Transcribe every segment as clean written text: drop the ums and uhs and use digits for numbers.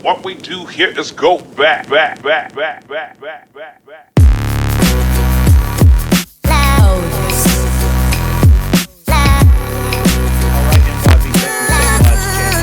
What we do here is go back, back, back, back, back, back, back, back.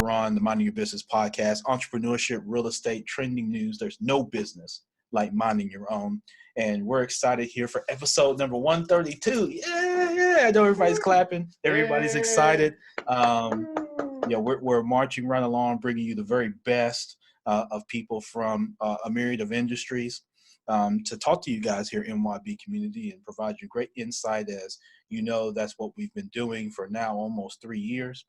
On the Minding Your Business podcast, entrepreneurship, real estate, trending news. There's no business like minding your own. And we're excited here for episode number 132. Yeah. I know everybody's clapping. Everybody's excited. We're marching right along, bringing you the very best of people from a myriad of industries to talk to you guys here in NYB community and provide you great insight. As you know, that's what we've been doing for now almost 3 years.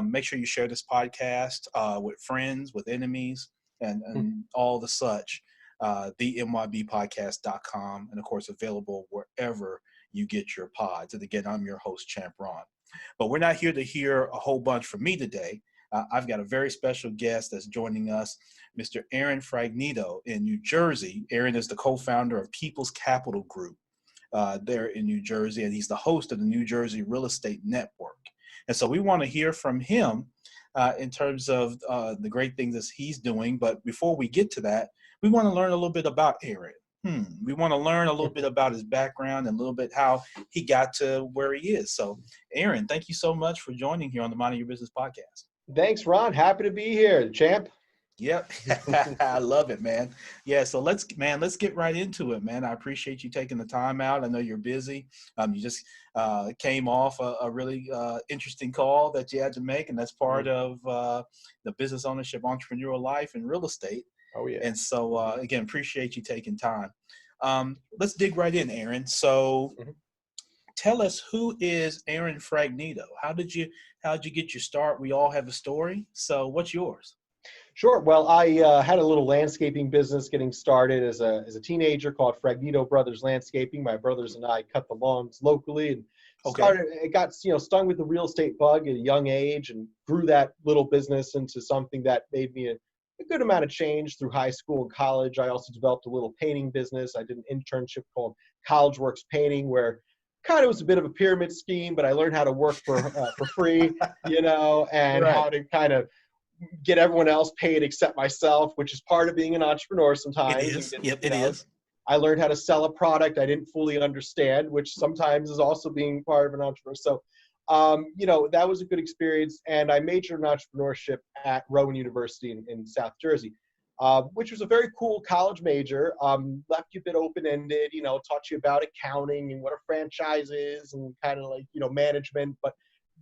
Make sure you share this podcast with friends, with enemies, and all the such. TheNYBpodcast.com, and of course available wherever you get your pods. And again, I'm your host, Champ Ron. But we're not here to hear a whole bunch from me today. I've got a very special guest that's joining us, Mr. Aaron Fragnito in New Jersey. Aaron is the co-founder of People's Capital Group there in New Jersey, and he's the host of the New Jersey Real Estate Network. And so we want to hear from him in terms of the great things that he's doing. But before we get to that, we want to learn a little bit about Aaron. We want to learn a little bit about his background and a little bit how he got to where he is. So, Aaron, thank you so much for joining here on the Minding Your Business podcast. Thanks, Ron. Happy to be here, champ. Yep. I love it, man. Yeah. So let's get right into it, man. I appreciate you taking the time out. I know you're busy. You just came off a really interesting call that you had to make, and that's part of the business ownership, entrepreneurial life, and real estate. Oh, yeah. And so, again, appreciate you taking time. Let's dig right in, Aaron. So tell us, who is Aaron Fragnito? How did you get your start? We all have a story. So what's yours? Sure. Well, I had a little landscaping business getting started as a teenager called Fragnito Brothers Landscaping. My brothers and I cut the lawns locally and it got stung with the real estate bug at a young age and grew that little business into something that made me a good amount of change through high school and college. I also developed a little painting business. I did an internship called College Works Painting, where kind of was a bit of a pyramid scheme, but I learned how to work for free, and right. How to kind of get everyone else paid except myself, which is part of being an entrepreneur sometimes. It is. It is. I learned how to sell a product I didn't fully understand, which sometimes is also being part of an entrepreneur. So, that was a good experience. And I majored in entrepreneurship at Rowan University in South Jersey, which was a very cool college major. Left you a bit open-ended, taught you about accounting and what a franchise is and kind of like, management, but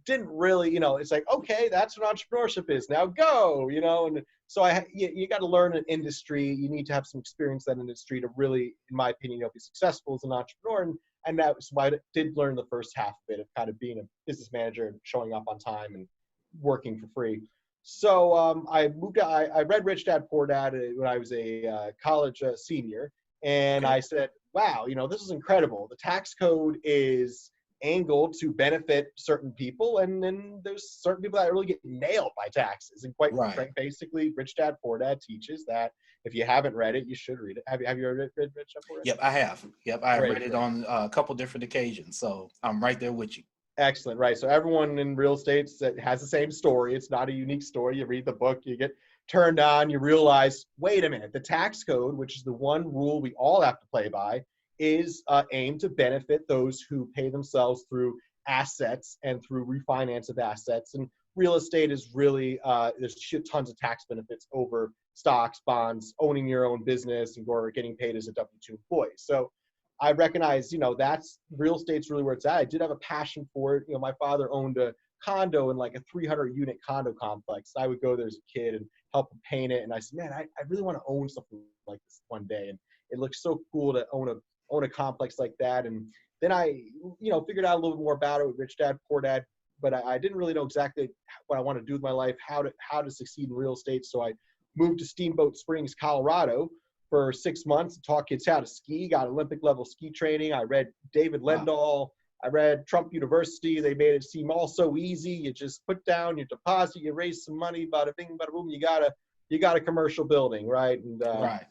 didn't really, it's like, okay, that's what entrepreneurship is. Now go, and so you got to learn an industry. You need to have some experience in that industry to really, in my opinion, be successful as an entrepreneur. And that was why I did learn the first half of it, of kind of being a business manager and showing up on time and working for free. So I read Rich Dad Poor Dad when I was a college senior. And I said, wow, this is incredible. The tax code is angled to benefit certain people, and then there's certain people that really get nailed by taxes. And quite basically, Rich Dad Poor Dad teaches that. If you haven't read it, you should read it. Have you read Rich Dad Poor Dad? Yep, I have. Yep, I read it on a couple different occasions, so I'm right there with you. Excellent, right? So everyone in real estate has the same story. It's not a unique story. You read the book, you get turned on, you realize, wait a minute, the tax code, which is the one rule we all have to play by, is aimed to benefit those who pay themselves through assets and through refinance of assets. And real estate is really, there's tons of tax benefits over stocks, bonds, owning your own business, and or getting paid as a W-2 employee. So I recognize, that's real estate's really where it's at. I did have a passion for it. My father owned a condo in like a 300-unit condo complex. I would go there as a kid and help him paint it. And I said, man, I really want to own something like this one day. And it looks so cool to own a complex like that. And then I, figured out a little bit more about it with Rich Dad, Poor Dad, but I didn't really know exactly what I want to do with my life, how to succeed in real estate. So I moved to Steamboat Springs, Colorado for 6 months to taught kids how to ski, got Olympic level ski training. I read David Lendahl. I read Trump University. They made it seem all so easy. You just put down your deposit, you raise some money, bada bing, bada boom, you got a commercial building, right? And right.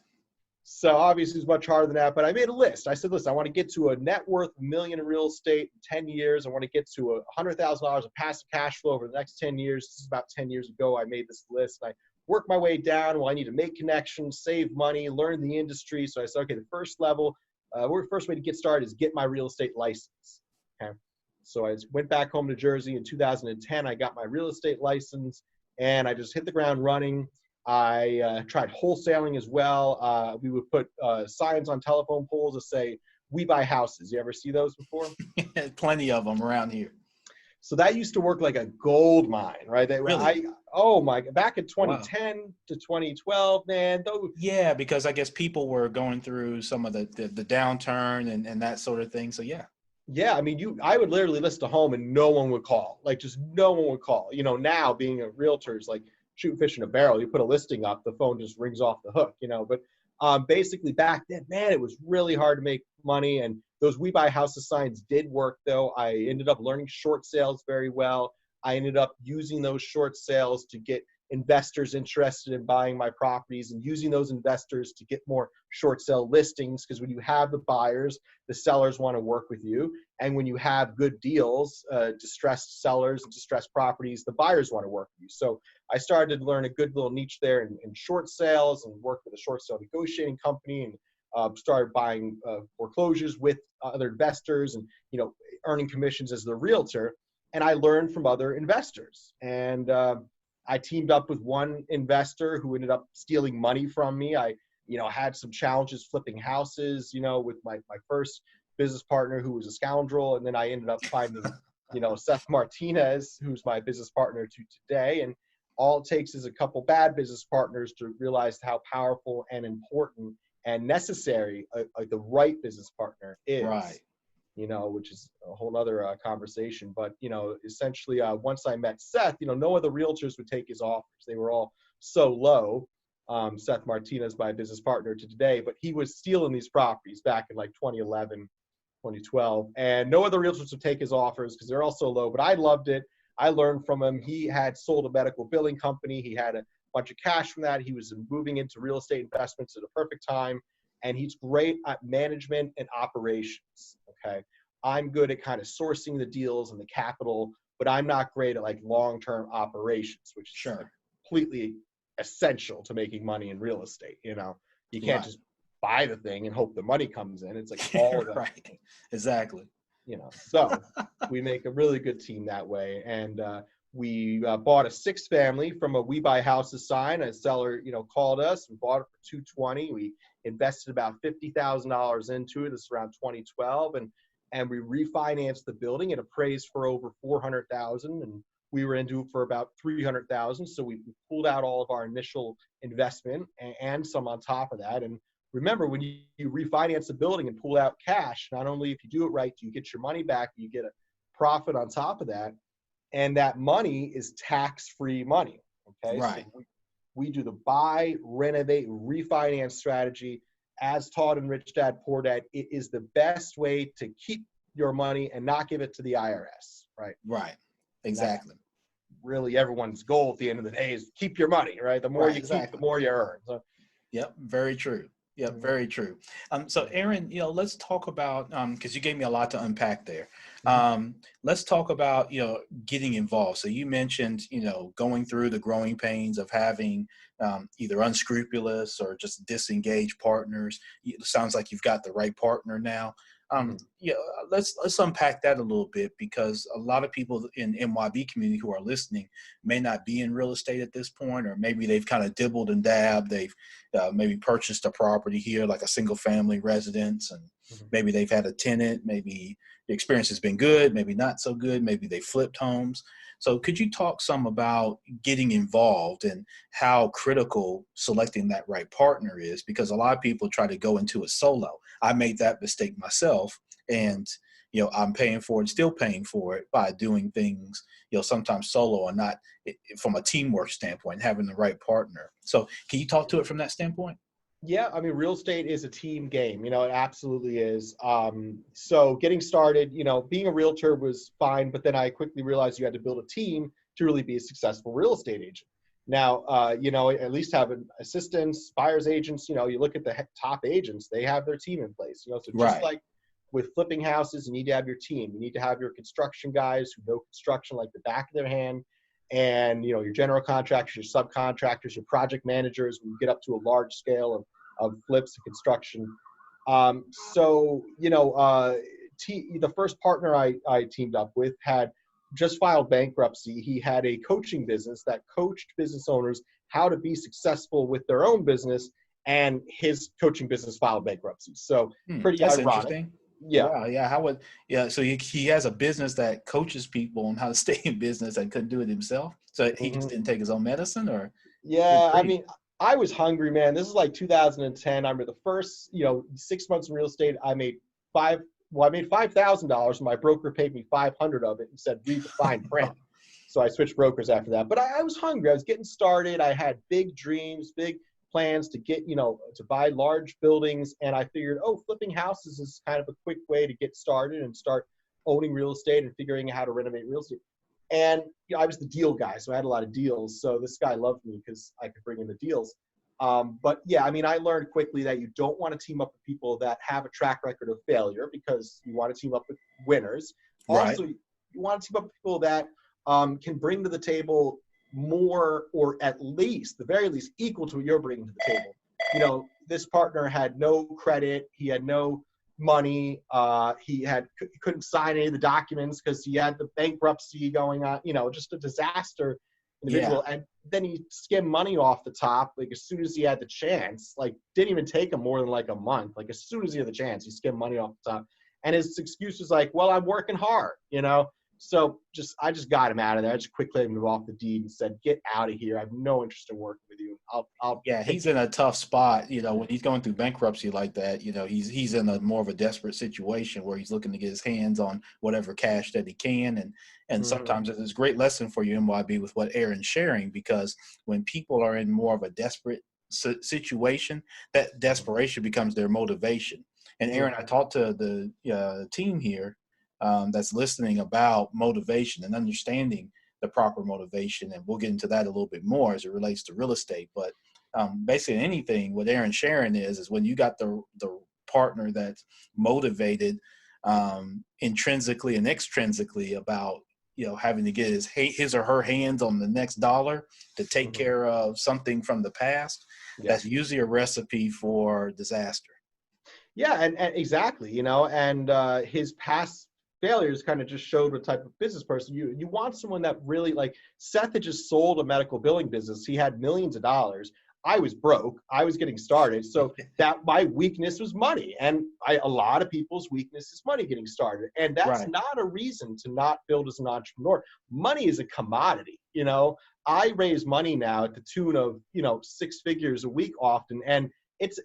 So obviously it's much harder than that, but I made a list. I said, listen, I want to get to a net worth $1 million in real estate in 10 years. I want to get to $100,000 of passive cash flow over the next 10 years. This is about 10 years ago. I made this list. And I work my way down. Well, I need to make connections, save money, learn the industry. So I said, okay, the first level, first way to get started is get my real estate license. Okay. So I went back home to Jersey in 2010. I got my real estate license and I just hit the ground running. I tried wholesaling as well. We would put signs on telephone poles that say, "We buy houses." You ever see those before? Plenty of them around here. So that used to work like a gold mine, right? Really? Back in Wow. 2010 to 2012, man. Yeah, because I guess people were going through some of the downturn and that sort of thing. So yeah. Yeah, I mean, I would literally list a home and no one would call. Like, just no one would call. Now being a realtor is like shooting fish in a barrel. You put a listing up, the phone just rings off the hook. But basically back then, man, it was really hard to make money. And those We Buy Houses signs did work, though. I ended up learning short sales very well. I ended up using those short sales to get investors interested in buying my properties and using those investors to get more short sale listings. Because when you have the buyers, the sellers want to work with you. And when you have good deals, distressed sellers and distressed properties, the buyers want to work with you. So I started to learn a good little niche there in short sales and worked with a short sale negotiating company and started buying foreclosures with other investors and, earning commissions as the realtor. And I learned from other investors. And I teamed up with one investor who ended up stealing money from me. I, had some challenges flipping houses, with my first business partner who was a scoundrel. And then I ended up finding, Seth Martinez, who's my business partner to today. And all it takes is a couple bad business partners to realize how powerful and important and necessary the right business partner is. Right. Which is a whole other conversation. But, essentially, once I met Seth, no other realtors would take his offers. They were all so low. Seth Martinez, my business partner to today, but he was stealing these properties back in like 2011, 2012. And no other realtors would take his offers because they're all so low. But I loved it. I learned from him. He had sold a medical billing company. He had a bunch of cash from that. He was moving into real estate investments at a perfect time. And he's great at management and operations, okay? I'm good at kind of sourcing the deals and the capital, but I'm not great at like long-term operations, which is completely essential to making money in real estate, You can't just buy the thing and hope the money comes in. It's like all of that. Right, exactly. So we make a really good team that way. And we bought a 6-family from a We Buy Houses sign. A seller, called us and bought it for $220. We invested about $50,000 into it. This is around 2012, and we refinanced the building. It appraised for over $400,000, and we were into it for about $300,000. So we pulled out all of our initial investment and some on top of that. And remember, when you refinance the building and pull out cash, not only if you do it right, do you get your money back, but you get a profit on top of that. And that money is tax-free money. Okay. Right. So we do the buy, renovate, refinance strategy as taught in Rich Dad, Poor Dad. It is the best way to keep your money and not give it to the IRS. Right. Right. Exactly. Really, everyone's goal at the end of the day is keep your money. Right. The more you keep, the more you earn. So, yep. Very true. Yeah, very true. So Aaron, let's talk about, because you gave me a lot to unpack there. Let's talk about, getting involved. So you mentioned, going through the growing pains of having either unscrupulous or just disengaged partners. It sounds like you've got the right partner now. Let's unpack that a little bit, because a lot of people in MYB community who are listening may not be in real estate at this point, or maybe they've kind of dibbled and dabbed. They've maybe purchased a property here, like a single family residence, and maybe they've had a tenant. Maybe the experience has been good, maybe not so good. Maybe they flipped homes. So could you talk some about getting involved and how critical selecting that right partner is? Because a lot of people try to go into it solo. I made that mistake myself, and I'm paying for it, still paying for it by doing things, sometimes solo and not from a teamwork standpoint, having the right partner. So can you talk to it from that standpoint? Yeah, I mean, real estate is a team game. It absolutely is. So getting started, being a realtor was fine, but then I quickly realized you had to build a team to really be a successful real estate agent. Now, at least having assistants, buyer's agents, you look at the top agents, they have their team in place, so just like with flipping houses, you need to have your team. You need to have your construction guys who know construction like the back of their hand. and your general contractors, your subcontractors, your project managers. We get up to a large scale of flips and construction. So the first partner I teamed up with had just filed bankruptcy. He had a coaching business that coached business owners how to be successful with their own business, and his coaching business filed bankruptcy. So pretty That's ironic. interesting. Yeah. Wow. Yeah. So he has a business that coaches people on how to stay in business and couldn't do it himself. So he just Mhm. didn't take his own medicine, or Yeah, I intrigued. mean, I was hungry, man. This is like 2010. I remember the first, 6 months in real estate. I made $5,000, and my broker paid me 500 of it and said, read the fine print. So I switched brokers after that. But I was hungry. I was getting started. I had big dreams, big plans to get, to buy large buildings. And I figured, flipping houses is kind of a quick way to get started and start owning real estate and figuring out how to renovate real estate. And I was the deal guy, so I had a lot of deals. So this guy loved me because I could bring in the deals. But yeah, I mean, I learned quickly that you don't want to team up with people that have a track record of failure, because you want to team up with winners. Right. Also, you want to team up with people that can bring to the table more, or at least, the very least, equal to what you're bringing to the table. This partner had no credit. He had no money. He couldn't sign any of the documents because he had the bankruptcy going on, just a disaster Yeah. individual. And then he skimmed money off the top, like as soon as he had the chance. Like, didn't even take him more than like a month. Like, as soon as he had the chance, he skimmed money off the top. And his excuse was like, well, I'm working hard. So I just got him out of there. I just quickly let him off the deed and said, get out of here. I have no interest in working with you. I'll Yeah, he's in a tough spot, when he's going through bankruptcy like that, he's in a more of a desperate situation where he's looking to get his hands on whatever cash that he can. And Mhm. sometimes it's a great lesson for you, MYB, with what Aaron's sharing, because when people are in more of a desperate situation, that desperation becomes their motivation. And Aaron, I Mhm. talked to the team here that's listening about motivation and understanding the proper motivation, and we'll get into that a little bit more as it relates to real estate. But basically, anything what Aaron sharing is when you got the partner that's motivated intrinsically and extrinsically about having to get his or her hands on the next dollar to take Mhm. care of something from the past. Yeah. That's usually a recipe for disaster. Yeah, and exactly, and his past failures kind of just showed what type of business person you want. Someone that really, like, Seth had just sold a medical billing business. He had millions of dollars. I was broke. I was getting started. So that my weakness was money. And a lot of people's weakness is money getting started. And that's Right. not a reason to not build as an entrepreneur. Money is a commodity. I raise money now at the tune of, 6 figures a week often. And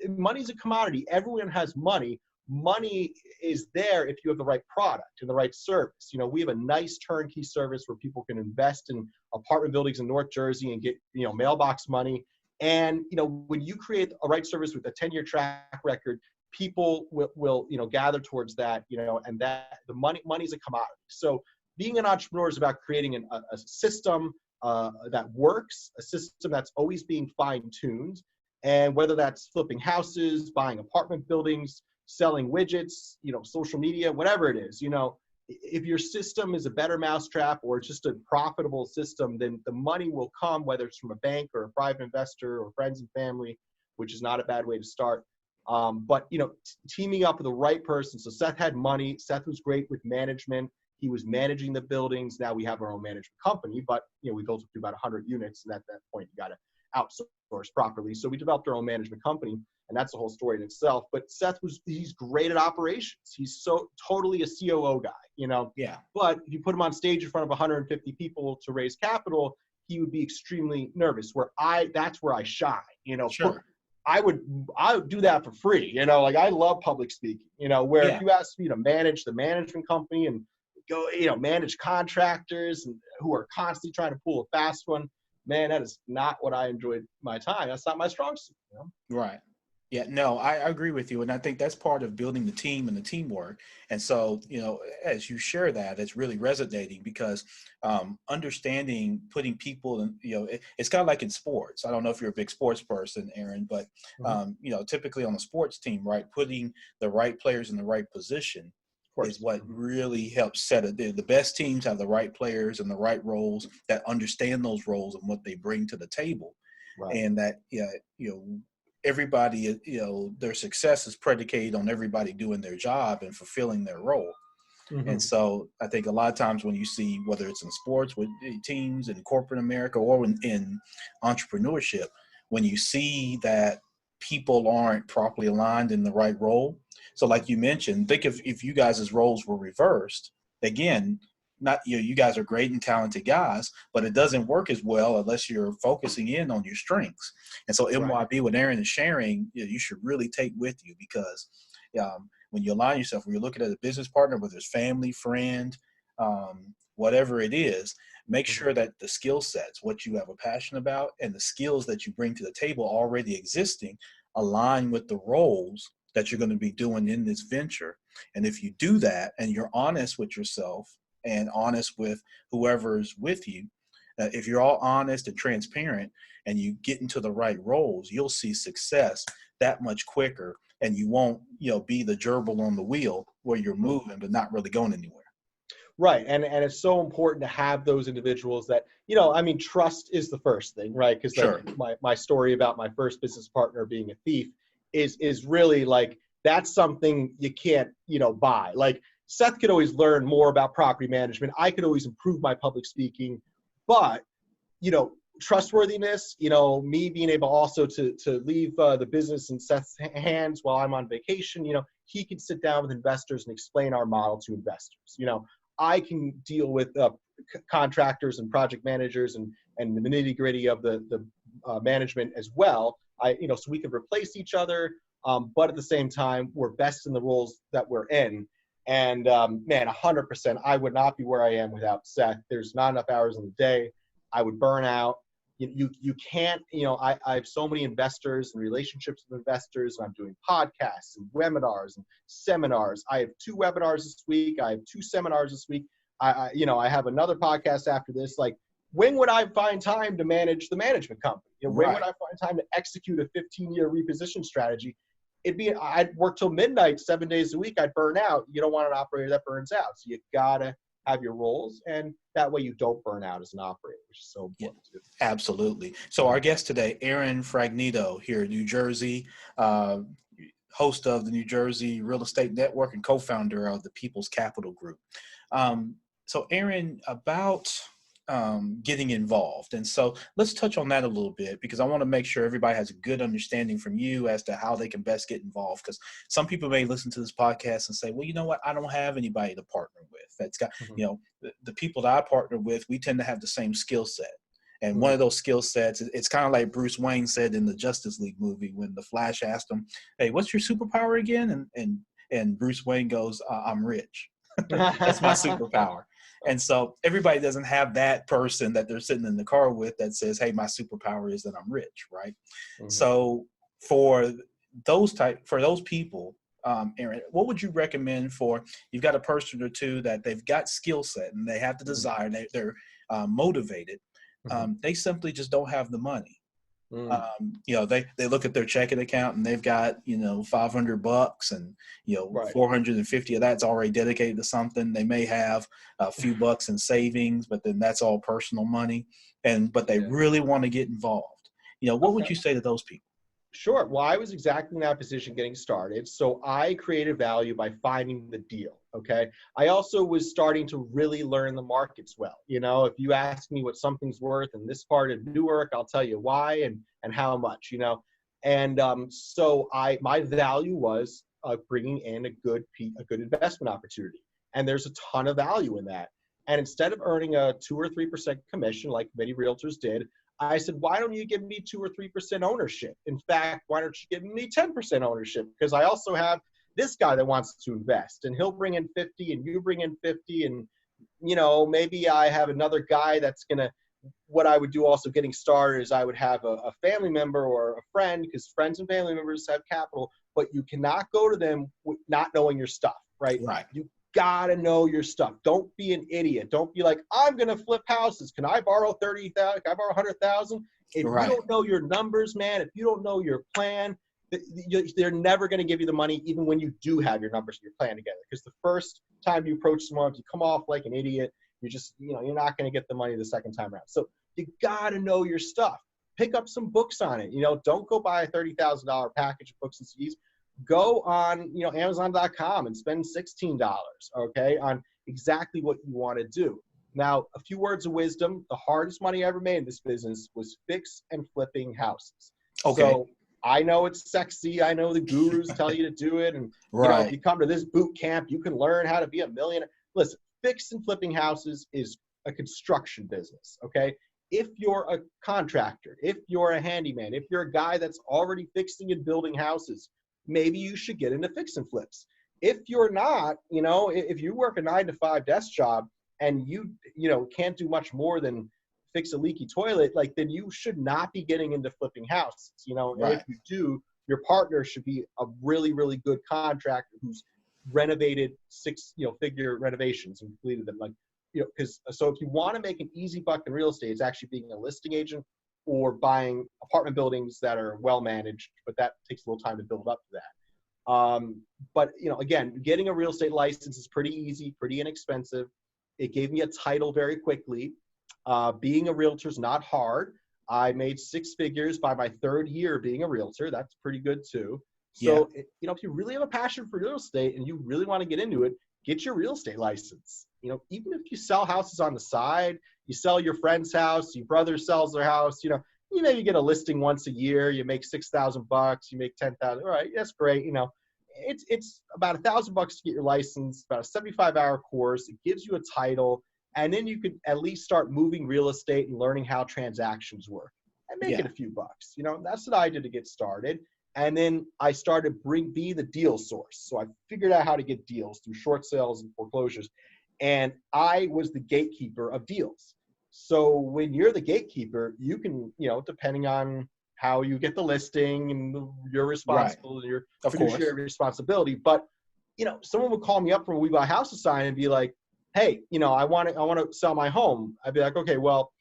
money's a commodity. Everyone has money. Money is there if you have the right product and the right service. We have a nice turnkey service where people can invest in apartment buildings in North Jersey and get, mailbox money. And, when you create a right service with a 10-year track record, people will gather towards that, and that the money's a commodity. So being an entrepreneur is about creating a system that works, a system that's always being fine-tuned. And whether that's flipping houses, buying apartment buildings, selling widgets, social media, whatever it is, if your system is a better mousetrap or just a profitable system, then the money will come, whether it's from a bank or a private investor or friends and family, which is not a bad way to start. But teaming up with the right person. So Seth had money. Seth was great with management. He was managing the buildings. Now we have our own management company, but we built up to about 100 units, and at that point, you got to outsource properly. So we developed our own management company, and that's a whole story in itself. But he's great at operations. He's so totally a COO guy, Yeah. But if you put him on stage in front of 150 people to raise capital, he would be extremely nervous. That's where I shine, Sure. I would do that for free, like I love public speaking, where if Yeah. you ask me to manage the management company and go, manage contractors and who are constantly trying to pull a fast one, man, that is not what I enjoyed my time. That's not my strong suit. Right. Yeah, no, I agree with you. And I think that's part of building the team and the teamwork. And so, as you share that, it's really resonating because understanding putting people in, it's kind of like in sports. I don't know if you're a big sports person, Aaron, but, Mhm. typically on a sports team, right, putting the right players in the right position is what really helps set it. The best teams have the right players and the right roles that understand those roles and what they bring to the table. Right. And that, everybody, their success is predicated on everybody doing their job and fulfilling their role. Mm-hmm. And so I think a lot of times when you see, whether it's in sports with teams in corporate America or in entrepreneurship, when you see that people aren't properly aligned in the right role. So like you mentioned, think if you guys' roles were reversed, again, not you guys are great and talented guys, but it doesn't work as well unless you're focusing in on your strengths. And so MYB, what Aaron is sharing, you should really take with you, because when you align yourself, when you're looking at a business partner, whether it's family, friend, whatever it is, make sure that the skill sets, what you have a passion about, and the skills that you bring to the table already existing align with the roles that you're going to be doing in this venture. And if you do that and you're honest with yourself and honest with whoever's with you, if you're all honest and transparent and you get into the right roles, you'll see success that much quicker. And you won't, be the gerbil on the wheel where you're moving but not really going anywhere. Right. And it's so important to have those individuals that, trust is the first thing, right? Because Sure. my story about my first business partner being a thief is really like, that's something you can't, buy. Like, Seth could always learn more about property management. I could always improve my public speaking, but, trustworthiness, me being able also to leave the business in Seth's hands while I'm on vacation, he can sit down with investors and explain our model to investors. I can deal with contractors and project managers and the nitty gritty of the management as well. So we can replace each other, but at the same time, we're best in the roles that we're in. And man, 100%, I would not be where I am without Seth. There's not enough hours in the day. I would burn out. You can't, I have so many investors and relationships with investors, and I'm doing podcasts and webinars and seminars. I have 2 webinars this week. I have 2 seminars this week. I have another podcast after this. Like, when would I find time to manage the management company? When would I find time to execute a 15-year reposition strategy? I'd work till midnight, 7 days a week. I'd burn out. You don't want an operator that burns out. So you gotta have your roles, and that way you don't burn out as an operator, which is so important too. Absolutely. So our guest today, Aaron Fragnito, here in New Jersey, host of the New Jersey Real Estate Network and co-founder of the People's Capital Group. So Aaron, about getting involved. And so let's touch on that a little bit, because I want to make sure everybody has a good understanding from you as to how they can best get involved. Because some people may listen to this podcast and say, well, you know what, I don't have anybody to partner with that's got, the people that I partner with, we tend to have the same skill set. And one of those skill sets, it's kind of like Bruce Wayne said in the Justice League movie when the Flash asked him, hey, what's your superpower again? And Bruce Wayne goes, I'm rich. That's my superpower. And so everybody doesn't have that person that they're sitting in the car with that says, hey, my superpower is that I'm rich, right? Mm-hmm. So for those people, Aaron, what would you recommend for, you've got a person or two that they've got skill set and they have the desire, they're motivated. They simply just don't have the money. They look at their checking account and they've got, $500 and, 450 of that's already dedicated to something. They may have a few bucks in savings, but then that's all personal money. But they really want to get involved. What would you say to those people? Sure. Well, I was exactly in that position getting started. So I created value by finding the deal. Okay. I also was starting to really learn the markets well. If you ask me what something's worth in this part of Newark, I'll tell you why and how much, And so my value was bringing in a good investment opportunity. And there's a ton of value in that. And instead of earning a 2 or 3% commission like many realtors did, I said, why don't you give me 2 or 3% ownership? In fact, why don't you give me 10% ownership? Because I also have this guy that wants to invest, and he'll bring in 50 and you bring in 50. And, maybe I have another guy that's going to, what I would do also getting started is I would have a family member or a friend, because friends and family members have capital, but you cannot go to them not knowing your stuff, right? Right. You gotta know your stuff. Don't be an idiot. Don't be like, I'm gonna flip houses. Can I borrow 30,000? Can I borrow 100,000? If you don't know your numbers, man, if you don't know your plan, they're never going to give you the money, even when you do have your numbers and your plan together. Because the first time you approach someone, if you come off like an idiot, you're not going to get the money the second time around. So you got to know your stuff. Pick up some books on it. Don't go buy a $30,000 package of books and CDs. Go on, Amazon.com and spend $16, okay, on exactly what you want to do. Now, a few words of wisdom. The hardest money I ever made in this business was fix and flipping houses. Okay. So I know it's sexy. I know the gurus tell you to do it. And, if you come to this boot camp, you can learn how to be a millionaire. Listen, fix and flipping houses is a construction business, okay? If you're a contractor, if you're a handyman, if you're a guy that's already fixing and building houses, maybe you should get into fix and flips. If you're not, if you work a 9-to-5 desk job and you can't do much more than fix a leaky toilet, then you should not be getting into flipping houses, And if you do, your partner should be a really, really good contractor who's renovated figure renovations and completed them. So if you want to make an easy buck in real estate, it's actually being a listing agent or buying apartment buildings that are well managed, but that takes a little time to build up to that. But again, getting a real estate license is pretty easy, pretty inexpensive. It gave me a title very quickly. Being a realtor is not hard. I made 6 figures by my 3rd year being a realtor. That's pretty good too. So, if you really have a passion for real estate and you really want to get into it, get your real estate license. Even if you sell houses on the side, you sell your friend's house, your brother sells their house, you maybe get a listing once a year, you make $6,000, you make 10,000. All right, that's great. It's about $1,000 to get your license, about a 75-hour course. It gives you a title, and then you could at least start moving real estate and learning how transactions work and making a few bucks. That's what I did to get started. And then I started be the deal source. So I figured out how to get deals through short sales and foreclosures. And I was the gatekeeper of deals. So when you're the gatekeeper, you can, depending on how you get the listing and you're responsible and your fiduciary responsibility. But, someone would call me up from a We Buy Houses sign and be like, hey, I want to sell my home. I'd be like, okay, well,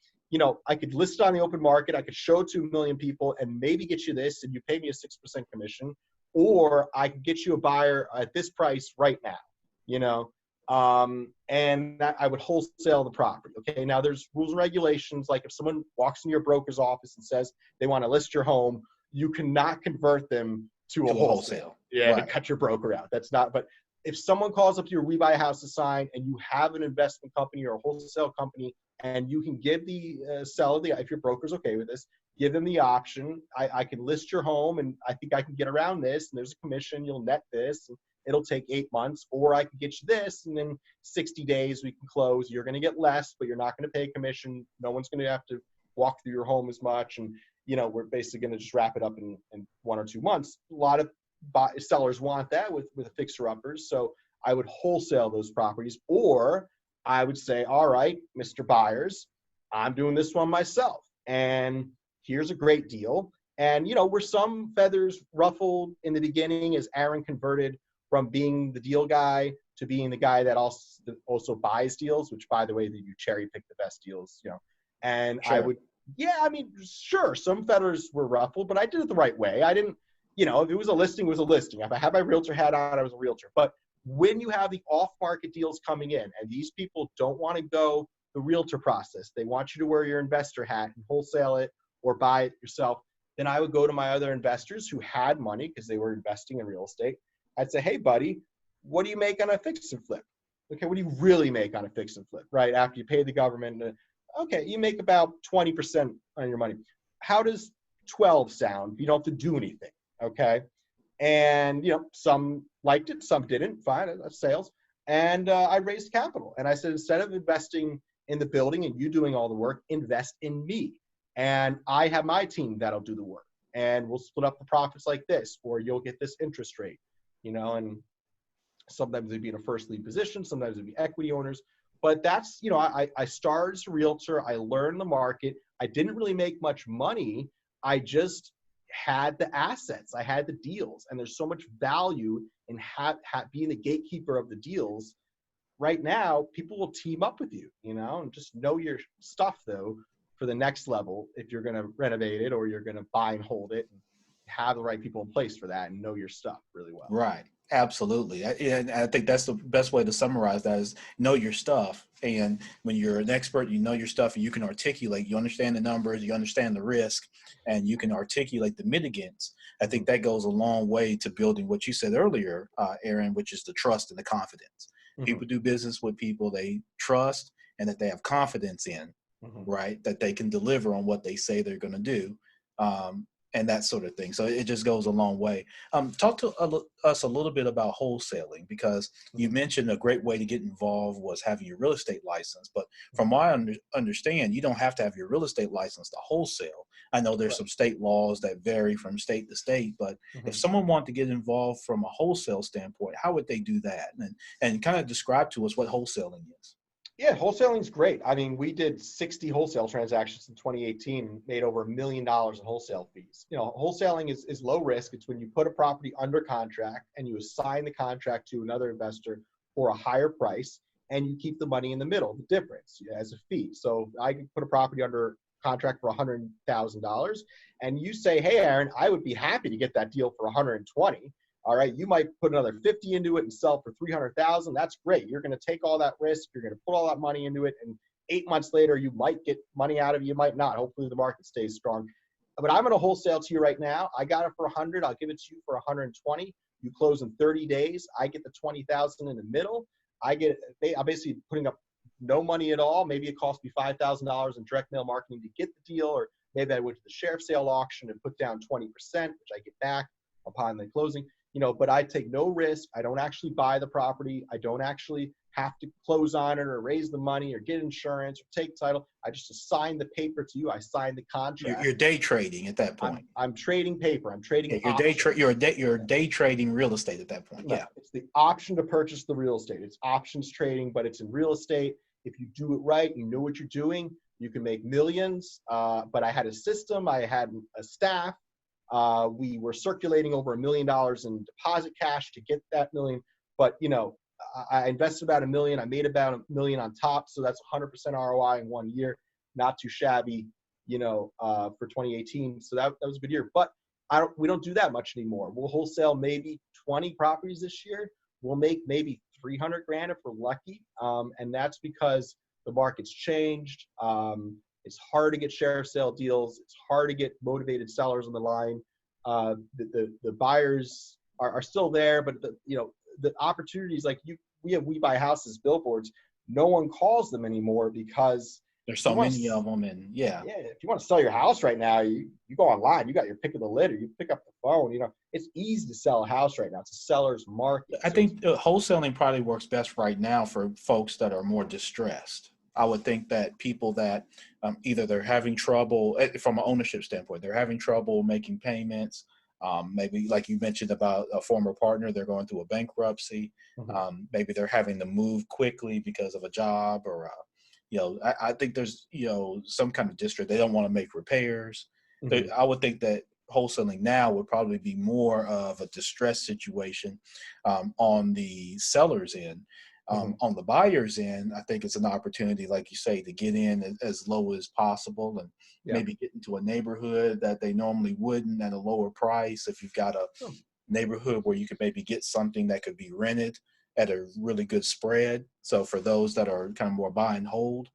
I could list it on the open market. I could show it to 1 million people and maybe get you this and you pay me a 6% commission, or I could get you a buyer at this price right now, and that I would wholesale the property. Okay. Now there's rules and regulations. Like if someone walks into your broker's office and says they want to list your home, you cannot convert them to a wholesale. Yeah. To cut your broker out. That's not, but if someone calls up to your We Buy Houses sign and you have an investment company or a wholesale company, and you can give the seller, if your broker's okay with this, give them the option. I can list your home and I think I can get around this, and there's a commission, you'll net this, and it'll take 8 months, or I can get you this, and in 60 days we can close. You're going to get less, but you're not going to pay commission. No one's going to have to walk through your home as much, and we're basically going to just wrap it up in 1 or 2 months. A lot of sellers want that with fixer-uppers, so I would wholesale those properties, or I would say, all right, Mr. Buyers, I'm doing this one myself, and here's a great deal. And, were some feathers ruffled in the beginning as Aaron converted from being the deal guy to being the guy that also buys deals, which, by the way, that you cherry pick the best deals, and sure. I would, sure, some feathers were ruffled, but I did it the right way. I didn't, if it was a listing, it was a listing. If I had my realtor hat on, I was a realtor. But when you have the off-market deals coming in, and these people don't want to go the realtor process, they want you to wear your investor hat and wholesale it or buy it yourself, then I would go to my other investors who had money because they were investing in real estate. I'd say, hey, buddy, what do you make on a fix and flip? Okay, what do you really make on a fix and flip, right? After you pay the government, okay, you make about 20% on your money. How does 12 sound? You don't have to do anything, okay? And, some liked it, some didn't. Fine, that's sales. And I raised capital. And I said, instead of investing in the building and you doing all the work, invest in me. And I have my team that'll do the work. And we'll split up the profits like this, or you'll get this interest rate, and sometimes they'd be in a first lead position, sometimes it'd be equity owners. But that's, I started as a realtor. I learned the market. I didn't really make much money. I just had the assets, I had the deals, and there's so much value in being the gatekeeper of the deals. Right now, people will team up with you, and just know your stuff though for the next level if you're going to renovate it or you're going to buy and hold it. have the right people in place for that and know your stuff really well. Right. Absolutely. And I think that's the best way to summarize that is know your stuff. And when you're an expert, you know your stuff and you can articulate, you understand the numbers, you understand the risk, and you can articulate the mitigants. I think that goes a long way to building what you said earlier, Aaron, which is the trust and the confidence. Mm-hmm. People do business with people they trust and that they have confidence in, Mm-hmm. right? That they can deliver on what they say they're going to do. And that sort of thing. So it just goes a long way. Talk to us a little bit about wholesaling, because you mentioned a great way to get involved was having your real estate license. But from what I understand, you don't have to have your real estate license to wholesale. I know there's some state laws that vary from state to state, but if someone wanted to get involved from a wholesale standpoint, how would they do that? And kind of describe to us what wholesaling is. Yeah, wholesaling is great. I mean, we did 60 wholesale transactions in 2018 and made over $1 million in wholesale fees. You know, wholesaling is low risk. It's when you put a property under contract and you assign the contract to another investor for a higher price and you keep the money in the middle, the difference as a fee. So I could put a property under contract for $100,000 and you say, hey, Aaron, I would be happy to get that deal for 120. All right, you might put another 50 into it and sell for 300,000. That's great. You're going to take all that risk. You're going to put all that money into it, and 8 months later, you might get money out of it. You might not. Hopefully, the market stays strong. But I'm going to wholesale to you right now. I got it for 100. I'll give it to you for 120. You close in 30 days. I get the 20,000 in the middle. I'm basically putting up no money at all. Maybe it cost me $5,000 in direct mail marketing to get the deal, or maybe I went to the sheriff sale auction and put down 20%, which I get back upon the closing. You know, but I take no risk. I don't actually buy the property. I don't actually have to close on it or raise the money or get insurance or take title. I just assign the paper to you. I sign the contract. You're day trading at that point. I'm trading paper. I'm trading. Yeah, you're day trading real estate at that point. No, yeah, it's the option to purchase the real estate. It's options trading, but it's in real estate. If you do it right, you know what you're doing. You can make millions. But I had a system. I had a staff. We were circulating over $1 million in deposit cash to get that million. But, you know, I invested about $1 million. I made about $1 million on top. So that's 100% ROI in 1 year. Not too shabby, you know, for 2018. So that was a good year. But we don't do that much anymore. We'll wholesale maybe 20 properties this year. We'll make maybe 300 grand if we're lucky. And that's because the market's changed. It's hard to get sheriff sale deals. It's hard to get motivated sellers on the line. The buyers are still there, but the opportunities like we buy houses billboards. No one calls them anymore because there's so many of them, and yeah. If you want to sell your house right now, you go online. You got your pick of the litter. You pick up the phone. You know, it's easy to sell a house right now. It's a seller's market. I think wholesaling probably works best right now for folks that are more distressed. I would think that people that either they're having trouble from an ownership standpoint, they're having trouble making payments. Maybe like you mentioned about a former partner, they're going through a bankruptcy. Maybe they're having to move quickly because of a job or, I think there's, some kind of distress. They don't want to make repairs. I would think that wholesaling now would probably be more of a distress situation on the seller's end. On the buyer's end, I think it's an opportunity, like you say, to get in as low as possible and maybe get into a neighborhood that they normally wouldn't at a lower price. If you've got a neighborhood where you could maybe get something that could be rented at a really good spread. So for those that are kind of more buy and hold,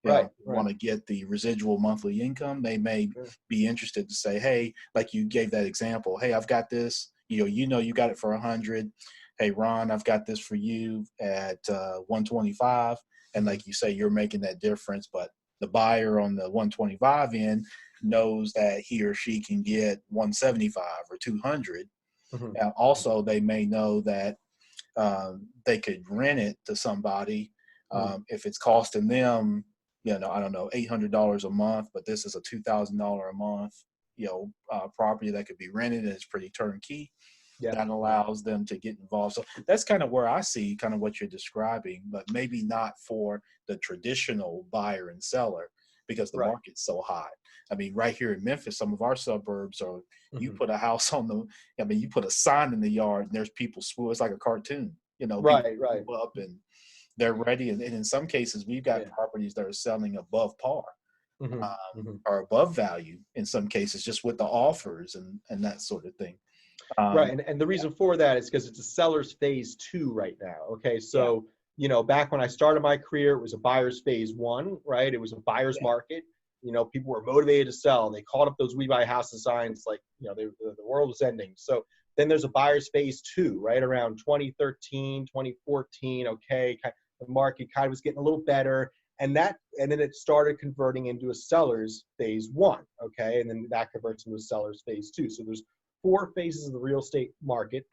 want to get the residual monthly income, they may be interested to say, hey, like you gave that example, hey, I've got this, you got it for 100. Hey, Ron, I've got this for you at 125. And like you say, you're making that difference. But the buyer on the 125 end knows that he or she can get 175 or 200. And also, they may know that they could rent it to somebody if it's costing them, I don't know, $800 a month. But this is a $2,000 a month, property that could be rented and it's pretty turnkey. That allows them to get involved. So that's kind of where I see kind of what you're describing, but maybe not for the traditional buyer and seller because the market's so hot. I mean, right here in Memphis, some of our suburbs are, you put a house you put a sign in the yard and there's people swoop. It's like a cartoon, people up and they're ready. And in some cases, we've got properties that are selling above par. Mhm, mhm. are above value in some cases, just with the offers and that sort of thing. Right, Um, and the reason for that is because it's a seller's phase two right now. Okay, yeah, so back when I started my career, it was a buyer's phase one, right? It was a buyer's yeah, market. People were motivated to sell. They called up those "We Buy Houses" signs, like the world was ending. So then there's a buyer's phase two, right around 2013, 2014. Okay, the market kind of was getting a little better, and then it started converting into a seller's phase one. Okay, and then that converts into a seller's phase two. So there's four phases of the real estate market.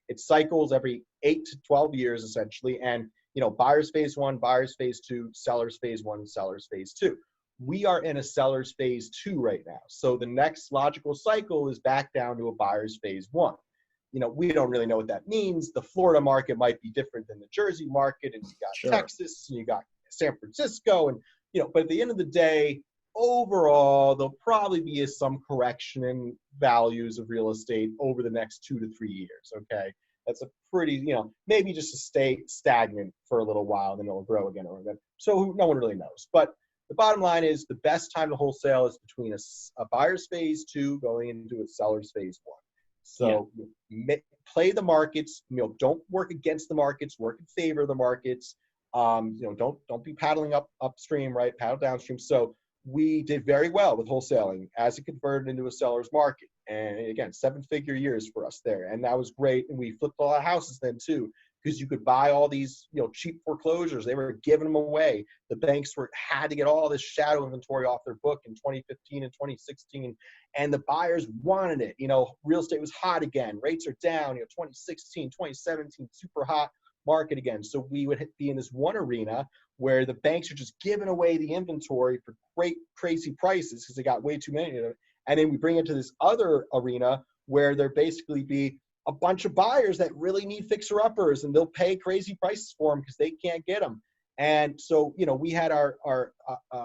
It cycles every 8 to 12 years essentially, and buyers phase one, buyers phase two, sellers phase one, sellers phase two. We are in a seller's phase two right now, so the next logical cycle is back down to a buyer's phase one. We don't really know what that means. The Florida market might be different than the Jersey market, and you got sure. Texas, and you got San Francisco, and but at the end of the day, overall, there'll probably be some correction in values of real estate over the next 2 to 3 years. Okay, that's a pretty, maybe just to stay stagnant for a little while, then it'll grow again or again. So no one really knows. But the bottom line is the best time to wholesale is between a buyer's phase two going into a seller's phase one. Yeah, So play the markets. Don't work against the markets. Work in favor of the markets. Don't be paddling upstream, right? Paddle downstream. So we did very well with wholesaling as it converted into a seller's market. And again, 7-figure years for us there. And that was great. And we flipped a lot of houses then too, because you could buy all these, cheap foreclosures. They were giving them away. The banks had to get all this shadow inventory off their book in 2015 and 2016. And the buyers wanted it. Real estate was hot again. Rates are down, 2016, 2017, super hot market again. So we would be in this one arena where the banks are just giving away the inventory for great, crazy prices because they got way too many of it. And then we bring it to this other arena where there basically be a bunch of buyers that really need fixer-uppers, and they'll pay crazy prices for them because they can't get them. And so, we had our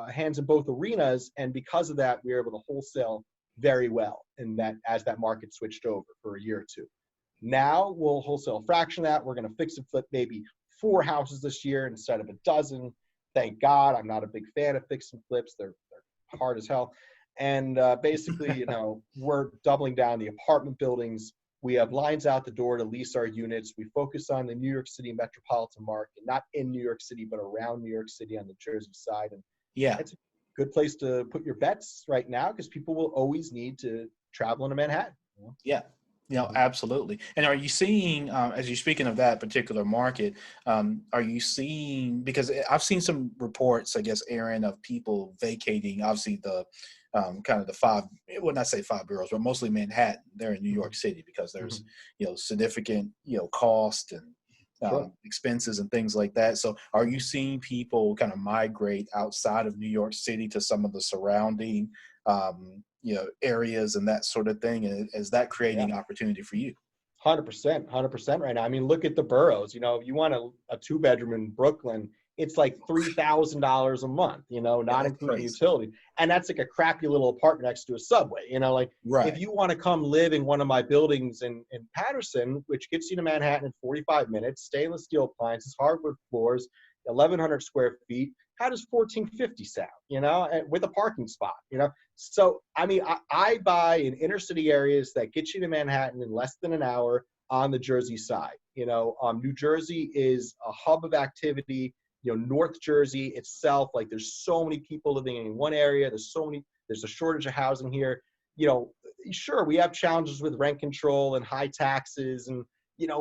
hands in both arenas, and because of that, we were able to wholesale very well in that as that market switched over for a year or two. Now we'll wholesale a fraction of that. We're going to fix and flip maybe 4 houses this year instead of a dozen. Thank God. I'm not a big fan of fix and flips. They're hard as hell. And basically, we're doubling down the apartment buildings. We have lines out the door to lease our units. We focus on the New York City metropolitan market, not in New York City, but around New York City on the Jersey side. And yeah, it's a good place to put your bets right now because people will always need to travel into Manhattan. yeah. Mhm. Absolutely. And are you seeing, as you're speaking of that particular market, are you seeing, because I've seen some reports, I guess, Aaron, of people vacating, obviously the kind of the well, not say 5 boroughs, but mostly Manhattan. They're in New York Mhm. City because there's, Mhm. significant, cost and Sure. expenses and things like that. So are you seeing people kind of migrate outside of New York City to some of the surrounding, areas and that sort of thing? And is that Yeah. creating opportunity for you? 100%, 100% right now. I mean, look at the boroughs. If you want a 2-bedroom in Brooklyn, it's like $3,000 a month, Yeah, not that's including crazy. utility. And that's like a crappy little apartment next to a subway. Like if Right. you want to come live in one of my buildings in Patterson, which gets you to Manhattan in 45 minutes, stainless steel appliances, hardwood floors, 1,100 square feet, how does 1450 sound, with a parking spot. So, I mean, I buy in inner city areas that get you to Manhattan in less than an hour on the Jersey side. New Jersey is a hub of activity. North Jersey itself, like there's so many people living in one area. There's a shortage of housing here. Sure, we have challenges with rent control and high taxes, and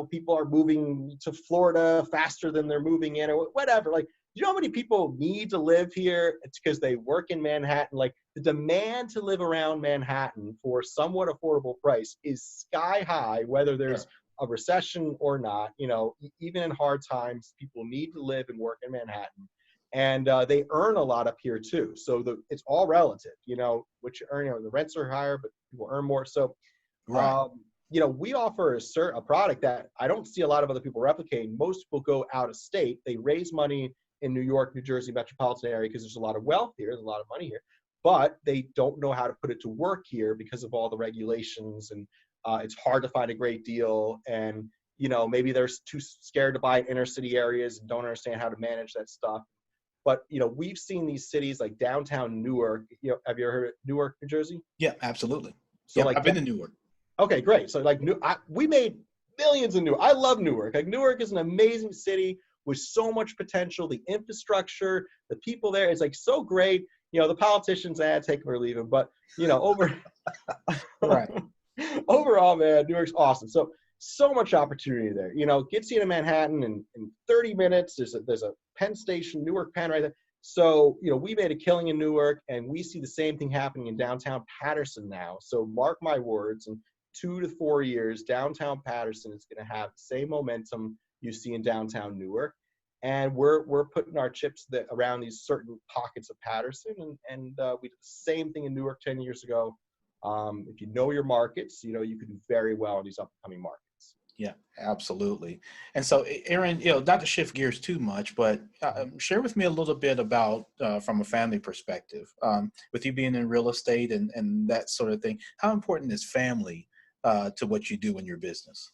people are moving to Florida faster than they're moving in or whatever. Like, you know how many people need to live here? It's because they work in Manhattan. Like the demand to live around Manhattan for somewhat affordable price is sky high, whether there's Sure. a recession or not. Even in hard times, people need to live and work in Manhattan. And they earn a lot up here too. So it's all relative, what you earn, the rents are higher, but people earn more. So Right. we offer a product that I don't see a lot of other people replicating. Most people go out of state. They raise money in New York, New Jersey metropolitan area because there's a lot of wealth here. There's a lot of money here. But they don't know how to put it to work here because of all the regulations. And it's hard to find a great deal. And, maybe they're too scared to buy in inner city areas and don't understand how to manage that stuff. But, we've seen these cities like downtown Newark. Have you ever heard of Newark, New Jersey? Yeah, absolutely. So Yeah, like, I've been to Newark. okay, great. So like, we made millions in Newark. I love Newark. Like, Newark is an amazing city with so much potential. The infrastructure, the people there, it's like so great. The politicians, take them or leave them. But, Right. overall, man, Newark's awesome. So much opportunity there. Gets you to Manhattan in 30 minutes. There's a Penn Station, Newark Penn right there. So, we made a killing in Newark, and we see the same thing happening in downtown Patterson now. So mark my words, in 2 to 4 years, downtown Patterson is going to have the same momentum you see in downtown Newark. And we're putting our chips around these certain pockets of Patterson, and we did the same thing in Newark 10 years ago. If you know your markets, you can do very well in these upcoming markets. Yeah, absolutely. And so, Aaron, not to shift gears too much, but share with me a little bit about, from a family perspective, with you being in real estate and that sort of thing, how important is family to what you do in your business?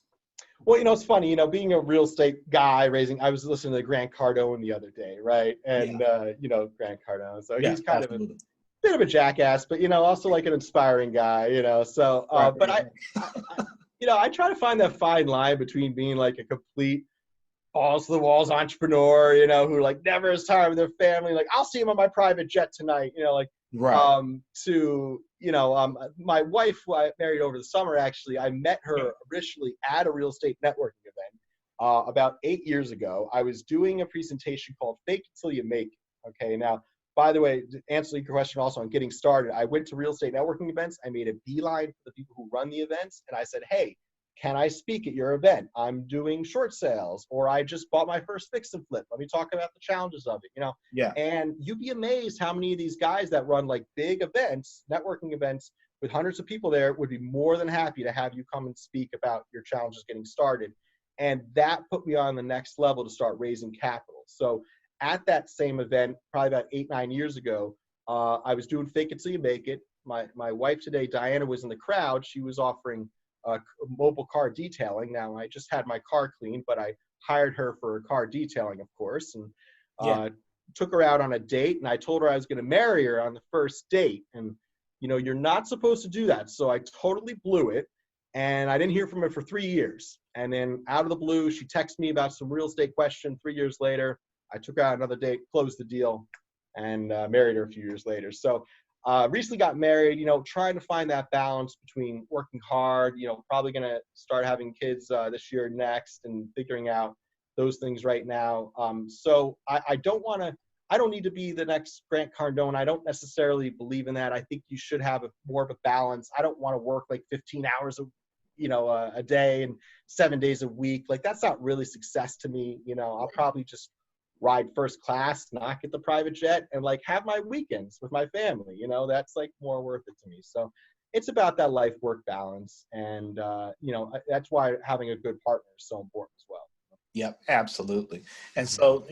Well, it's funny, being a real estate guy I was listening to Grant Cardone the other day, right? And, Grant Cardone. So Yeah, he's kind absolutely. of a bit of a jackass, but, also like an inspiring guy, so, Right, but right. I try to find that fine line between being like a complete balls to the walls entrepreneur, who like never has time with their family. Like, I'll see him on my private jet tonight, Right. my wife, who I married over the summer, actually, I met her originally at a real estate networking event about 8 years ago. I was doing a presentation called Fake It Till You Make It. Okay. Now, by the way, to answer your question also on getting started, I went to real estate networking events. I made a beeline for the people who run the events. And I said, hey, can I speak at your event? I'm doing short sales, or I just bought my first fix and flip. Let me talk about the challenges of it, Yeah. And you'd be amazed how many of these guys that run like big events, networking events with hundreds of people there, would be more than happy to have you come and speak about your challenges getting started. And that put me on the next level to start raising capital. So at that same event, probably about 8, 9 years ago, I was doing Fake It Till You Make It. My wife today, Diana, was in the crowd. She was offering mobile car detailing. Now, I just had my car cleaned, but I hired her for car detailing, of course, and took her out on a date. And I told her I was going to marry her on the first date. And, you're not supposed to do that. So I totally blew it. And I didn't hear from her for 3 years. And then out of the blue, she texted me about some real estate question 3 years later. I took her out another date, closed the deal, and married her a few years later. So recently got married, trying to find that balance between working hard, probably going to start having kids this year, next, and figuring out those things right now. So I don't need to be the next Grant Cardone. I don't necessarily believe in that. I think you should have more of a balance. I don't want to work like 15 hours a day and 7 days a week. Like, that's not really success to me. I'll probably just ride first class, not get the private jet, and like have my weekends with my family. That's like more worth it to me. So it's about that life work balance. And, that's why having a good partner is so important as well. Yep, absolutely. And so,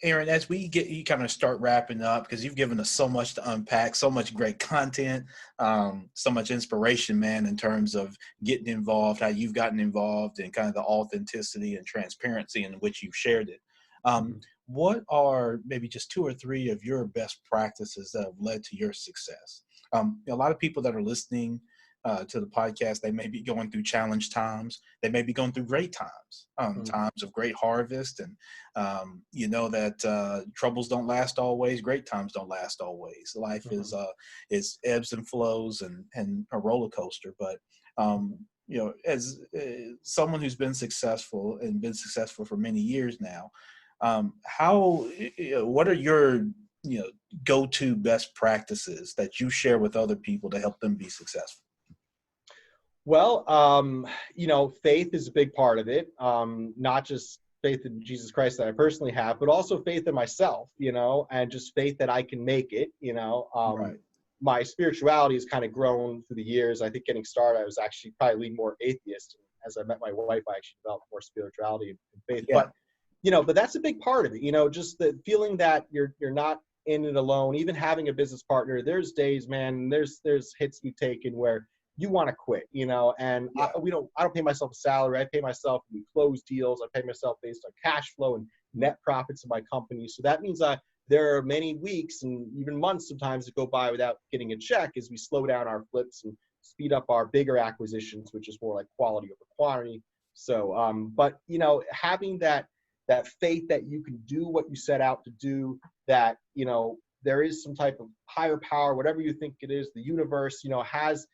Aaron, as you kind of start wrapping up, because you've given us so much to unpack, so much great content, so much inspiration, man, in terms of getting involved, how you've gotten involved, and kind of the authenticity and transparency in which you've shared it. What are maybe just 2 or 3 of your best practices that have led to your success? A lot of people that are listening to the podcast, they may be going through challenge times. They may be going through great times, times of great harvest. And that troubles don't last always. Great times don't last always. Life is ebbs and flows and a roller coaster. But, as someone who's been successful for many years now, what are your go-to best practices that you share with other people to help them be successful? Well, faith is a big part of it. Not just faith in Jesus Christ that I personally have, but also faith in myself, and just faith that I can make it, Right. My spirituality has kind of grown through the years. I think getting started, I was actually probably more atheist. As I met my wife, I actually developed more spirituality and faith. Yeah. But that's a big part of it, just the feeling that you're not in it alone. Even having a business partner, there's days, man, there's hits we've taken where you want to quit, you know, and Yeah. I don't pay myself a salary. I pay myself, we close deals. I pay myself based on cash flow and net profits of my company. So that means there are many weeks and even months sometimes that go by without getting a check as we slow down our flips and speed up our bigger acquisitions, which is more like quality over quantity. So, but you know, having that faith that you can do what you set out to do, that, you know, there is some type of higher power, whatever you think it is, the universe, you know, has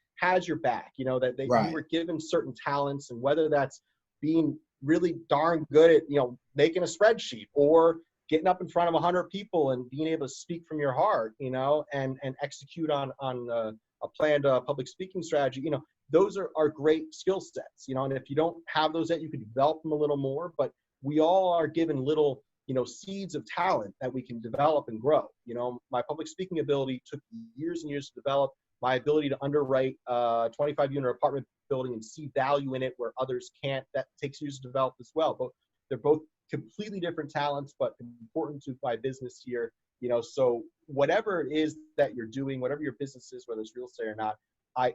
your back, you know, that you Right. were given certain talents, and whether that's being really darn good at, you know, making a spreadsheet, or getting up in front of 100 people and being able to speak from your heart, you know, and execute on a planned public speaking strategy, you know, those are great skill sets, you know, and if you don't have those yet, you can develop them a little more, but we all are given little, you know, seeds of talent that we can develop and grow. You know, my public speaking ability took years and years to develop. My ability to underwrite a 25-unit apartment building and see value in it where others can't, that takes years to develop as well. But they're both completely different talents, but important to my business here. You know, so whatever it is that you're doing, whatever your business is, whether it's real estate or not, I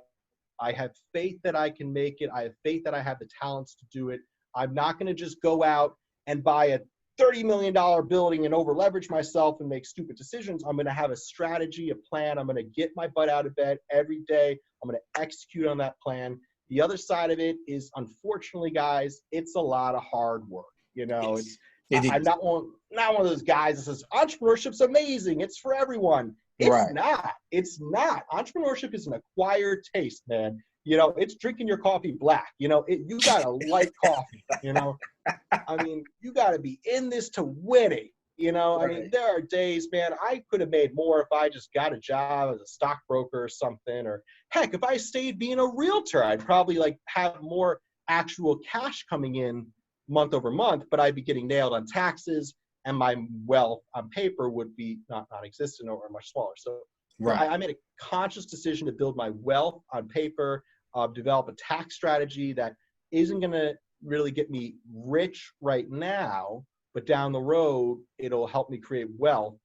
I have faith that I can make it. I have faith that I have the talents to do it. I'm not going to just go out and buy a $30 million building and over leverage myself and make stupid decisions. I'm going to have a strategy, a plan. I'm going to get my butt out of bed every day. I'm going to execute on that plan. The other side of it is, unfortunately, guys, it's a lot of hard work. You know, Yes, it I'm is. not one of those guys that says entrepreneurship's amazing, it's for everyone. It's Right. not. It's not. Entrepreneurship is an acquired taste, man. You know, it's drinking your coffee black. You know, you got to like coffee. You know, I mean, you got to be in this to win it. You know, I mean, Right. there are days, man, I could have made more if I just got a job as a stockbroker or something. Or heck, if I stayed being a realtor, I'd probably like have more actual cash coming in month over month, but I'd be getting nailed on taxes, and my wealth on paper would be not non-existent or much smaller. So Right. I made a conscious decision to build my wealth on paper, develop a tax strategy that isn't going to really get me rich right now, but down the road, it'll help me create wealth,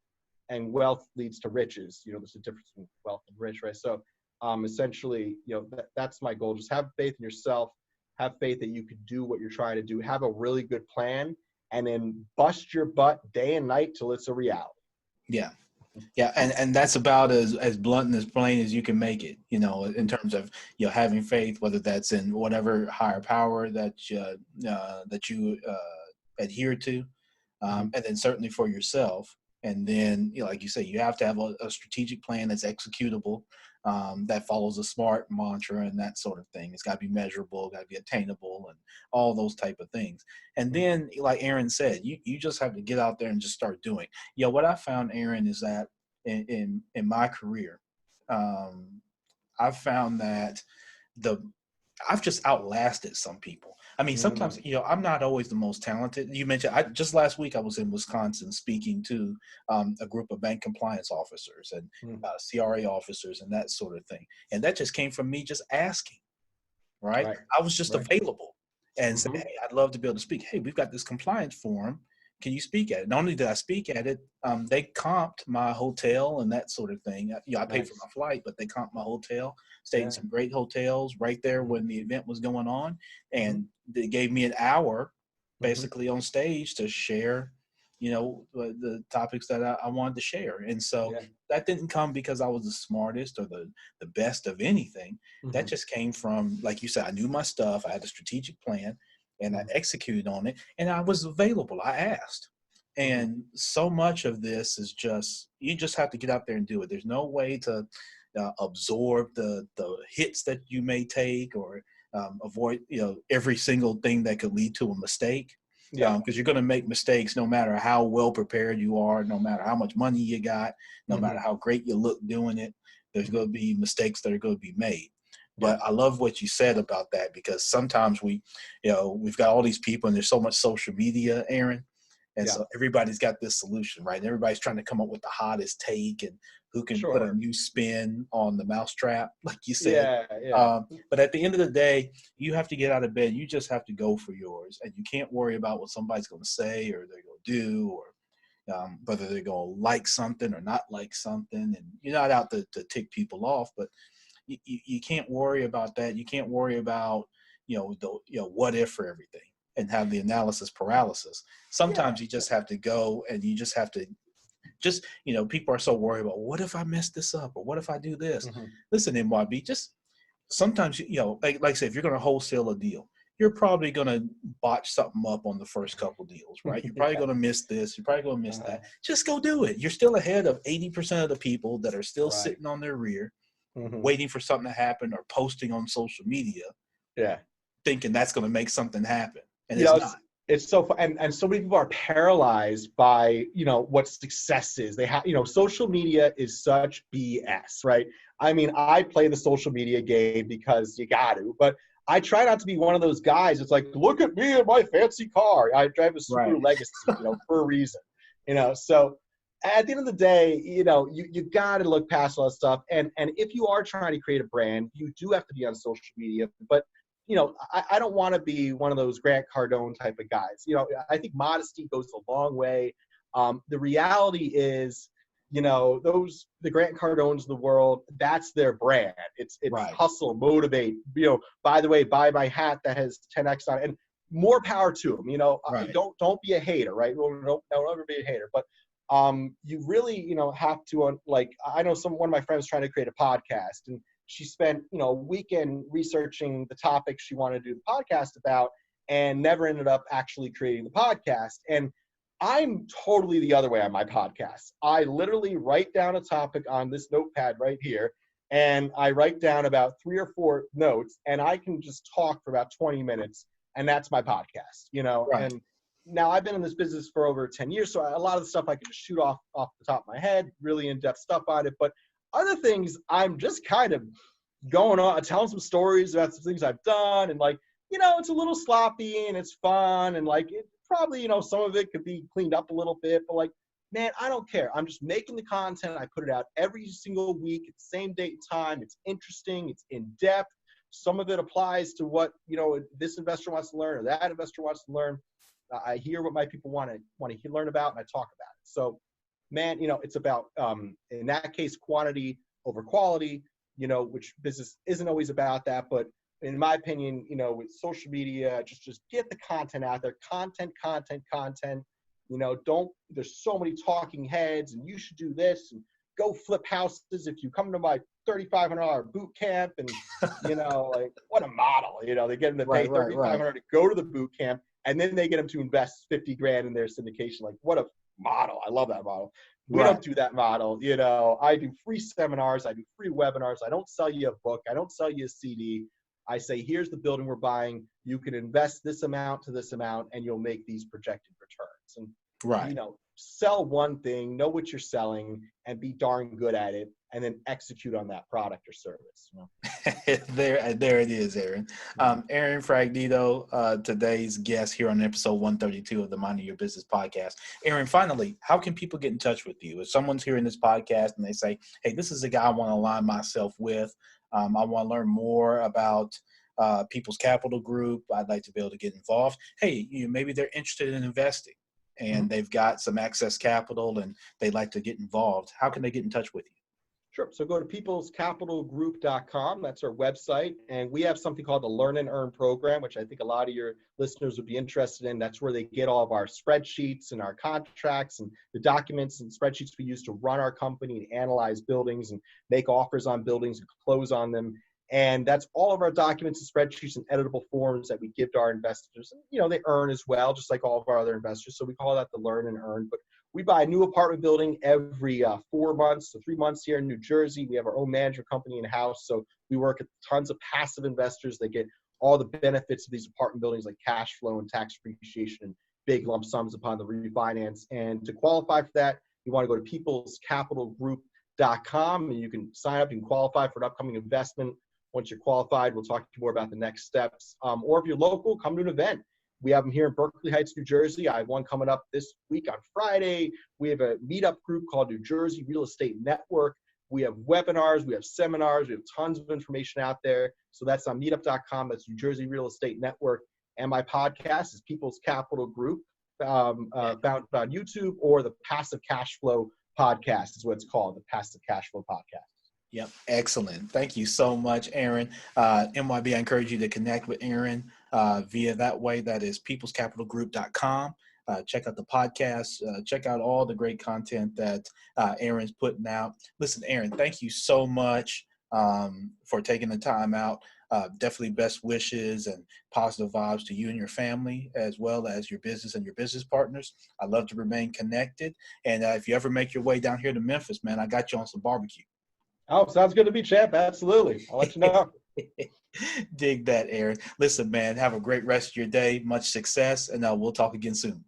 and wealth leads to riches. You know, there's a difference between wealth and rich, right? So essentially, you know, that's my goal. Just have faith in yourself, have faith that you can do what you're trying to do, have a really good plan, and then bust your butt day and night till it's a reality. Yeah. Yeah, and that's about as blunt and as plain as you can make it, you know, in terms of, you know, having faith, whether that's in whatever higher power that you adhere to, Mhm. and then certainly for yourself. And then, you know, like you say, you have to have a strategic plan that's executable, that follows a SMART mantra and that sort of thing. It's got to be measurable, got to be attainable, and all those type of things. And Mhm. then, like Aaron said, you just have to get out there and just start doing. You know, what I found, Aaron, is that in my career, um, I've found that the I've just outlasted some people. I mean, sometimes, Mhm. you know, I'm not always the most talented. You mentioned, just last week I was in Wisconsin speaking to a group of bank compliance officers and Mhm. CRA officers and that sort of thing. And that just came from me just asking, right? Right. I was just Right. available and said, Mhm. hey, I'd love to be able to speak. Hey, we've got this compliance forum. Can you speak at it? Not only did I speak at it, they comped my hotel and that sort of thing. You know, I paid for Nice. my flight, but they comped my hotel. Stayed in Yeah. some great hotels right there Mhm. when the event was going on, Mhm. and they gave me an hour, Mhm. basically on stage to share, you know, the topics that I wanted to share. And so Yeah. that didn't come because I was the smartest or the best of anything. That Mhm. just came from, like you said, I knew my stuff. I had a strategic plan, and I Mhm. executed on it, and I was available. I asked. Mhm. And so much of this is just, you just have to get out there and do it. There's no way to absorb the hits that you may take, or avoid, you know, every single thing that could lead to a mistake, Yeah. because you're going to make mistakes no matter how well prepared you are, no matter how much money you got, no matter Mhm. how great you look doing it. There's Mhm. going to be mistakes that are going to be made. Yeah. But I love what you said about that, because sometimes you know, we've got all these people and there's so much social media, Aaron. And Yeah. so everybody's got this solution, right? And everybody's trying to come up with the hottest take and who can put a Sure. new spin on the mousetrap, like you said. Yeah. Yeah. But at the end of the day, you have to get out of bed. You just have to go for yours, and you can't worry about what somebody's going to say or they're going to do, or whether they're going to like something or not like something. And you're not out to tick people off, but you can't worry about that. You can't worry about, what if for everything and have the analysis paralysis. Sometimes you just have to go and you just have to people are so worried about, what if I mess this up or what if I do this? Mm-hmm. Listen, MYB, just sometimes, like I said, if you're going to wholesale a deal, you're probably going to botch something up on the first couple deals, right? You're probably going to miss this. You're probably going to miss that. Just go do it. You're still ahead of 80% of the people that are still sitting on their rear, waiting for something to happen or posting on social media, thinking that's going to make something happen. And it's not. It's so fun. And so many people are paralyzed by, what success is. They have, social media is such BS, right? I mean, I play the social media game because you got to, but I try not to be one of those guys. It's like, look at me in my fancy car. I drive a Subaru Legacy, for a reason, so at the end of the day, you got to look past all that stuff. And if you are trying to create a brand, you do have to be on social media, but I don't want to be one of those Grant Cardone type of guys. I think modesty goes a long way. The reality is, the Grant Cardones of the world, that's their brand. It's hustle, motivate. By the way, buy my hat that has 10X on it, and more power to them. Don't be a hater, right? Don't ever be a hater. But you really, have to I know one of my friends trying to create a podcast, and she spent, a weekend researching the topic she wanted to do the podcast about and never ended up actually creating the podcast. And I'm totally the other way on my podcast. I literally write down a topic on this notepad right here, and I write down about 3 or 4 notes, and I can just talk for about 20 minutes, and that's my podcast, And now I've been in this business for over 10 years, so a lot of the stuff I can just shoot off the top of my head, really in-depth stuff on it. But other things, I'm just kind of going on, telling some stories about some things I've done, and it's a little sloppy and it's fun, and it probably, some of it could be cleaned up a little bit, but man, I don't care. I'm just making the content. I put it out every single week at the same date and time. It's interesting. It's in depth. Some of it applies to what, this investor wants to learn or that investor wants to learn. I hear what my people want to learn about, and I talk about it. So, man, it's about, in that case, quantity over quality, which business isn't always about that. But in my opinion, with social media, just get the content out there. Content. There's so many talking heads, and you should do this, and go flip houses if you come to my $3,500 boot camp. And, what a model. They get them to pay $3,500 to go to the boot camp, and then they get them to invest $50,000 in their syndication. What a model. I love that model. We don't do that model. I do free seminars. I do free webinars. I don't sell you a book. I don't sell you a CD. I say, here's the building we're buying. You can invest this amount to this amount, and you'll make these projected returns. And, sell one thing, know what you're selling, and be darn good at it, and then execute on that product or service. There it is, Aaron. Aaron Fragnito, today's guest here on episode 132 of the Minding Your Business podcast. Aaron, finally, how can people get in touch with you? If someone's hearing this podcast and they say, hey, this is a guy I want to align myself with, I want to learn more about People's Capital Group, I'd like to be able to get involved. Hey, maybe they're interested in investing and they've got some excess capital and they'd like to get involved. How can they get in touch with you? Sure. So go to peoplescapitalgroup.com. That's our website. And we have something called the Learn and Earn program, which I think a lot of your listeners would be interested in. That's where they get all of our spreadsheets and our contracts and the documents and spreadsheets we use to run our company and analyze buildings and make offers on buildings and close on them. And that's all of our documents and spreadsheets and editable forms that we give to our investors. And, they earn as well, just like all of our other investors. So we call that the Learn and Earn. But we buy a new apartment building every 4 months, so 3 months here in New Jersey. We have our own management company in-house. So we work with tons of passive investors that get all the benefits of these apartment buildings, like cash flow and tax appreciation and big lump sums upon the refinance. And to qualify for that, you want to go to peoplescapitalgroup.com, and you can sign up. You can qualify for an upcoming investment. Once you're qualified, we'll talk to you more about the next steps. Or if you're local, come to an event. We have them here in Berkeley Heights, New Jersey. I have one coming up this week on Friday. We have a meetup group called New Jersey Real Estate Network. We have webinars, we have seminars, we have tons of information out there. So that's on meetup.com. That's New Jersey Real Estate Network. And my podcast is People's Capital Group, found on YouTube, or the Passive Cash Flow Podcast is what it's called, the Passive Cash Flow Podcast. Yep. Excellent. Thank you so much, Aaron. MYB, I encourage you to connect with Aaron via that way. That is peoplescapitalgroup.com. Check out the podcast. Check out all the great content that Aaron's putting out. Listen, Aaron, thank you so much for taking the time out. Definitely best wishes and positive vibes to you and your family, as well as your business and your business partners. I love to remain connected. And if you ever make your way down here to Memphis, man, I got you on some barbecue. Oh, sounds good to me, champ. Absolutely. I'll let you know. Dig that, Aaron. Listen, man, have a great rest of your day. Much success, and we'll talk again soon.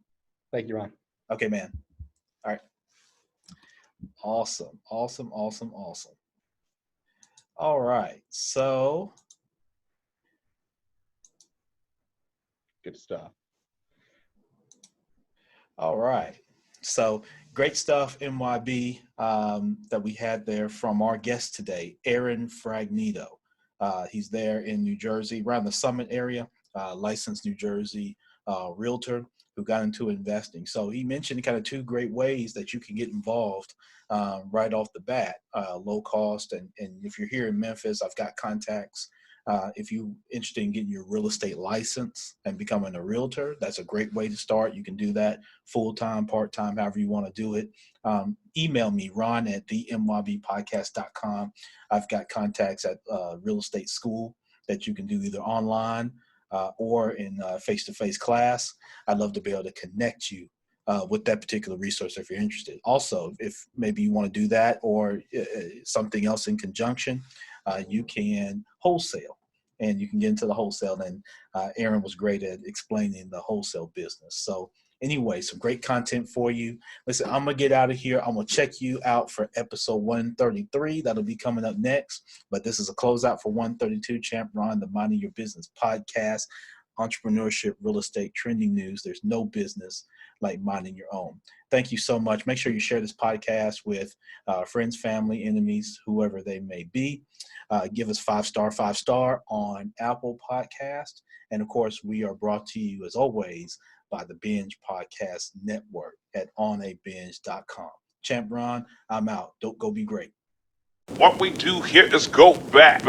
Thank you, Ron. Okay, man. All right. Awesome. Awesome. Awesome. Awesome. All right. So, Good stuff. all right. So, great stuff, MYB, that we had there from our guest today, Aaron Fragnito. He's there in New Jersey, around the Summit area, licensed New Jersey realtor who got into investing. So he mentioned kind of two great ways that you can get involved right off the bat, low cost. And if you're here in Memphis, I've got contacts. If you're interested in getting your real estate license and becoming a realtor, that's a great way to start. You can do that full-time, part-time, however you want to do it. Email me, Ron at themybpodcast.com. I've got contacts at real estate school that you can do either online or in face-to-face class. I'd love to be able to connect you with that particular resource if you're interested. Also, if maybe you want to do that or something else in conjunction, you can wholesale. And you can get into the wholesale. And Aaron was great at explaining the wholesale business. So anyway, some great content for you. Listen, I'm going to get out of here. I'm going to check you out for episode 133. That'll be coming up next. But this is a closeout for 132. Champ Ron, the Minding Your Business podcast, entrepreneurship, real estate, trending news. There's no business like minding your own. Thank you so much. Make sure you share this podcast with friends, family, enemies, whoever they may be. Give us 5-star on Apple Podcast. And of course, we are brought to you as always by the Binge Podcast Network at onabinge.com. Champ Ron, I'm out. Don't go be great. What we do here is go back.